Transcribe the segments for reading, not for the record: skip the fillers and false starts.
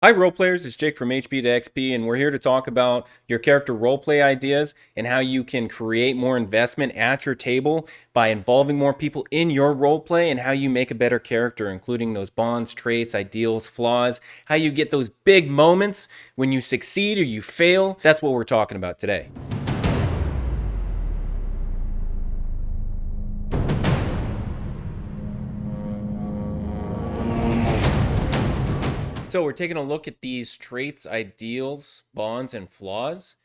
Hi, role players. It's Jake from HB to XP, and we're here to talk about your character roleplay ideas and how you can create more investment at your table by involving more people in your roleplay and how you make a better character, including those bonds, traits, ideals, flaws, how you get those big moments when you succeed or you fail. That's what we're talking about today. So we're taking a look at these traits, ideals, bonds, and flaws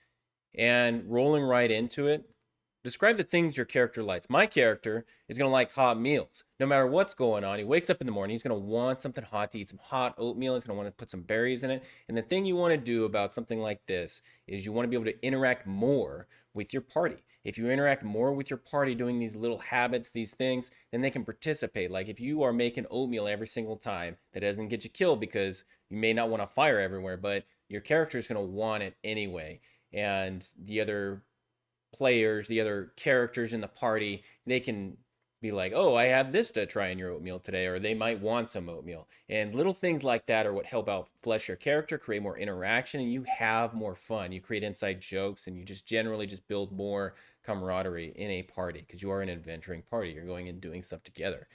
and rolling right into it. Describe the things your character likes. My character is going to like hot meals. No matter what's going on, he wakes up in the morning, he's going to want something hot to eat, some hot oatmeal. He's going to want to put some berries in it. And the thing you want to do about something like this is you want to be able to interact more with your party. If you interact more with your party doing these little habits, these things, then they can participate. Like if you are making oatmeal every single time, that doesn't get you killed because you may not want to fire everywhere, but your character is going to want it anyway. And the other players, the other characters in the party, they can be like, oh, I have this to try in your oatmeal today, or they might want some oatmeal. And little things like that are what help out flesh your character, create more interaction, and you have more fun. You create inside jokes, and you just generally just build more camaraderie in a party because you are an adventuring party. You're going and doing stuff together.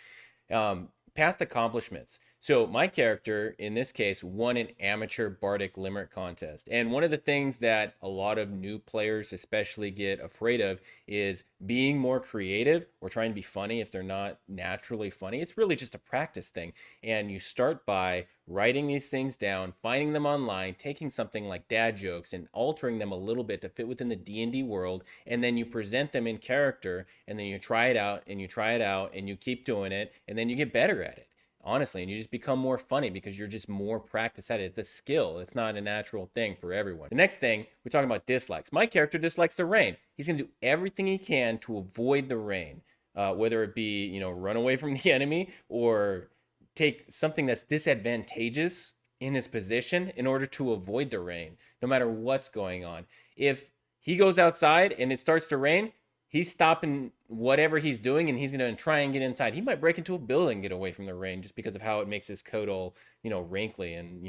Past accomplishments. So my character in this case won an amateur bardic limerick contest. And one of the things that a lot of new players especially get afraid of is being more creative or trying to be funny if they're not naturally funny. It's really just a practice thing. And you start by writing these things down, finding them online, taking something like dad jokes and altering them a little bit to fit within the D&D world, and then you present them in character, and then you try it out and you try it out and you keep doing it, and then you get better at it, honestly, and you just become more funny because you're just more practiced at it. It's a skill. It's not a natural thing for everyone. The next thing, we're talking about dislikes. My character dislikes the rain. He's going to do everything he can to avoid the rain, whether it be, run away from the enemy or take something that's disadvantageous in his position in order to avoid the rain, no matter what's going on. If he goes outside and it starts to rain, he's stopping whatever he's doing and he's going to try and get inside. He might break into a building and get away from the rain just because of how it makes his coat all, wrinkly and,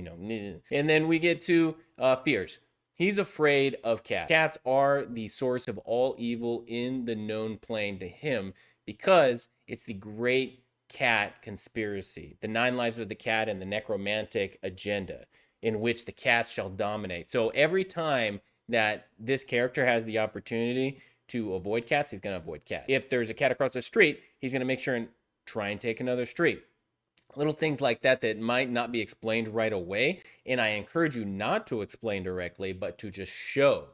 And then we get to fears. He's afraid of cats. Cats are the source of all evil in the known plane to him because it's the great cat conspiracy, the 9 lives of the cat and the necromantic agenda in which the cats shall dominate. So every time that this character has the opportunity to avoid cats, he's going to avoid cats. If there's a cat across the street, he's going to make sure and try and take another street. Little things like that that might not be explained right away. And I encourage you not to explain directly, but to just show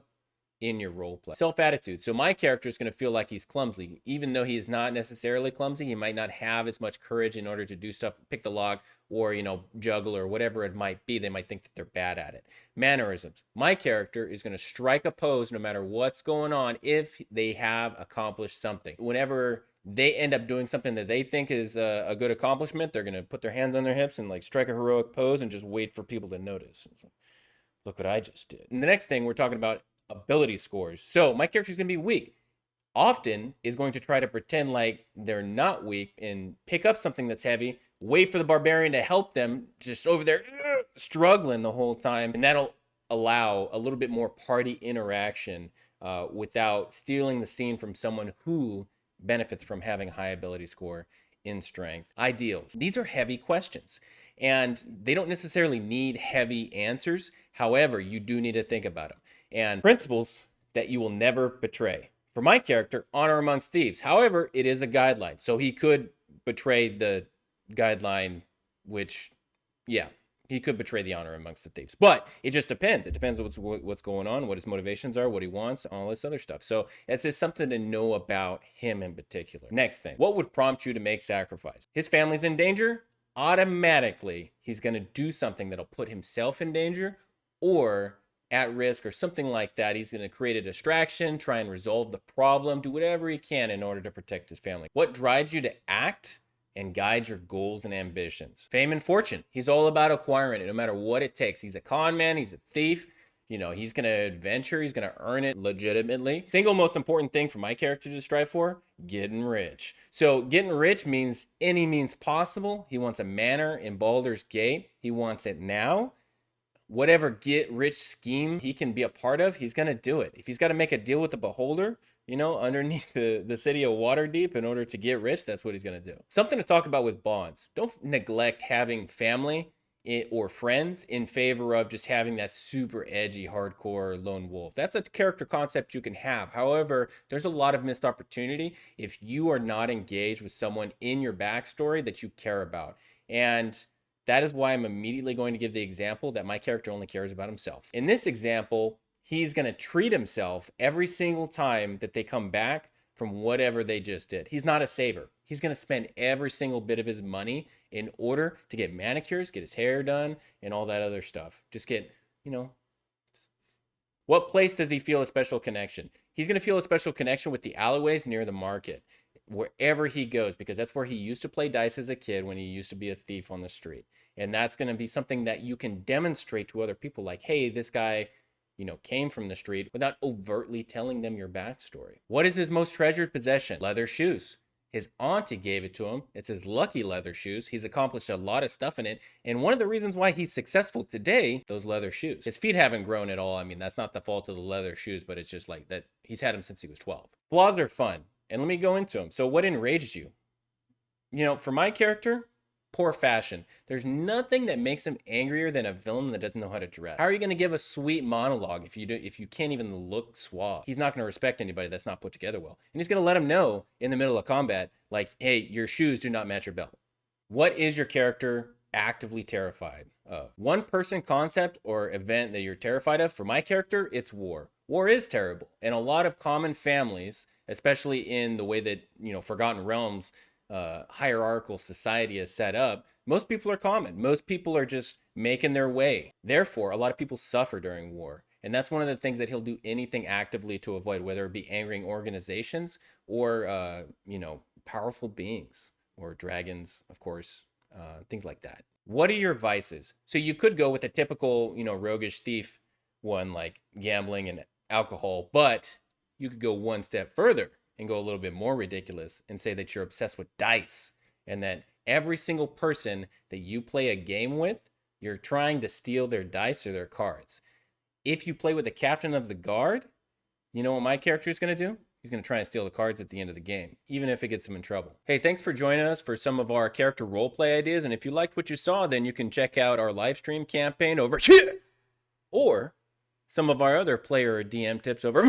in your role play. Self-attitude. So my character is going to feel like he's clumsy. Even though he is not necessarily clumsy, he might not have as much courage in order to do stuff, pick the lock, or, juggle, or whatever it might be. They might think that they're bad at it. Mannerisms. My character is going to strike a pose no matter what's going on if they have accomplished something. Whenever they end up doing something that they think is a good accomplishment, they're going to put their hands on their hips and like strike a heroic pose and just wait for people to notice. Look what I just did. And the next thing we're talking about, ability scores. So my character is going to be weak. Often is going to try to pretend like they're not weak and pick up something that's heavy, wait for the barbarian to help them, just over there struggling the whole time. And that'll allow a little bit more party interaction without stealing the scene from someone who benefits from having a high ability score in strength. Ideals. These are heavy questions and they don't necessarily need heavy answers. However, you do need to think about them. And principles that you will never betray. For my character, honor amongst thieves. However, it is a guideline. So he could betray the guideline, which, yeah, he could betray the honor amongst the thieves. But it just depends. It depends on what's going on, what his motivations are, what he wants, all this other stuff. So it's just something to know about him in particular. Next thing, what would prompt you to make sacrifice? His family's in danger? Automatically, he's going to do something that'll put himself in danger or at risk or something like that. He's going to create a distraction, try and resolve the problem, do whatever he can in order to protect his family. What drives you to act and guide your goals and ambitions? Fame and fortune. He's all about acquiring it no matter what it takes. He's a con man. He's a thief. He's going to adventure. He's going to earn it legitimately. Single most important thing for my character to strive for, getting rich. So getting rich means any means possible. He wants a manor in Baldur's Gate. He wants it now. whatever get rich scheme he can be a part of, he's going to do it. If he's got to make a deal with the beholder, underneath the city of Waterdeep in order to get rich, that's what he's going to do. Something to talk about with bonds. Don't neglect having family or friends in favor of just having that super edgy, hardcore lone wolf. That's a character concept you can have. However, there's a lot of missed opportunity if you are not engaged with someone in your backstory that you care about. And that is why I'm immediately going to give the example that my character only cares about himself. In this example, he's going to treat himself every single time that they come back from whatever they just did. He's not a saver. He's going to spend every single bit of his money in order to get manicures, get his hair done, and all that other stuff. Just get, What place does he feel a special connection? He's going to feel a special connection with the alleyways near the market, wherever he goes, because that's where he used to play dice as a kid when he used to be a thief on the street. And that's going to be something that you can demonstrate to other people, like, hey, this guy came from the street, without overtly telling them your backstory. What is his most treasured possession? Leather shoes. His auntie gave it to him. It's his lucky leather shoes. He's accomplished a lot of stuff in it. And one of the reasons why he's successful today, those leather shoes. His feet haven't grown at all. I mean, that's not the fault of the leather shoes, but it's just like that. He's had them since he was 12. Flaws are fun. And let me go into them. So what enraged you? For my character, poor fashion. There's nothing that makes him angrier than a villain that doesn't know how to dress. How are you going to give a sweet monologue if you can't even look suave? He's not going to respect anybody that's not put together well. And he's going to let him know in the middle of combat, like, hey, your shoes do not match your belt. What is your character actively terrified of? One person concept or event that you're terrified of. For my character, it's war. War is terrible. And a lot of common families, especially in the way that, Forgotten Realms hierarchical society is set up, most people are common. Most people are just making their way. Therefore, a lot of people suffer during war. And that's one of the things that he'll do anything actively to avoid, whether it be angering organizations or, powerful beings or dragons, of course, things like that. What are your vices? So you could go with a typical, roguish thief one, like gambling and alcohol, but you could go one step further and go a little bit more ridiculous and say that you're obsessed with dice and that every single person that you play a game with, you're trying to steal their dice or their cards. If you play with the captain of the guard, you know what my character is going to do? He's going to try and steal the cards at the end of the game, even if it gets him in trouble. Hey, thanks for joining us for some of our character roleplay ideas. And if you liked what you saw, then you can check out our live stream campaign over here, or some of our other player or DM tips over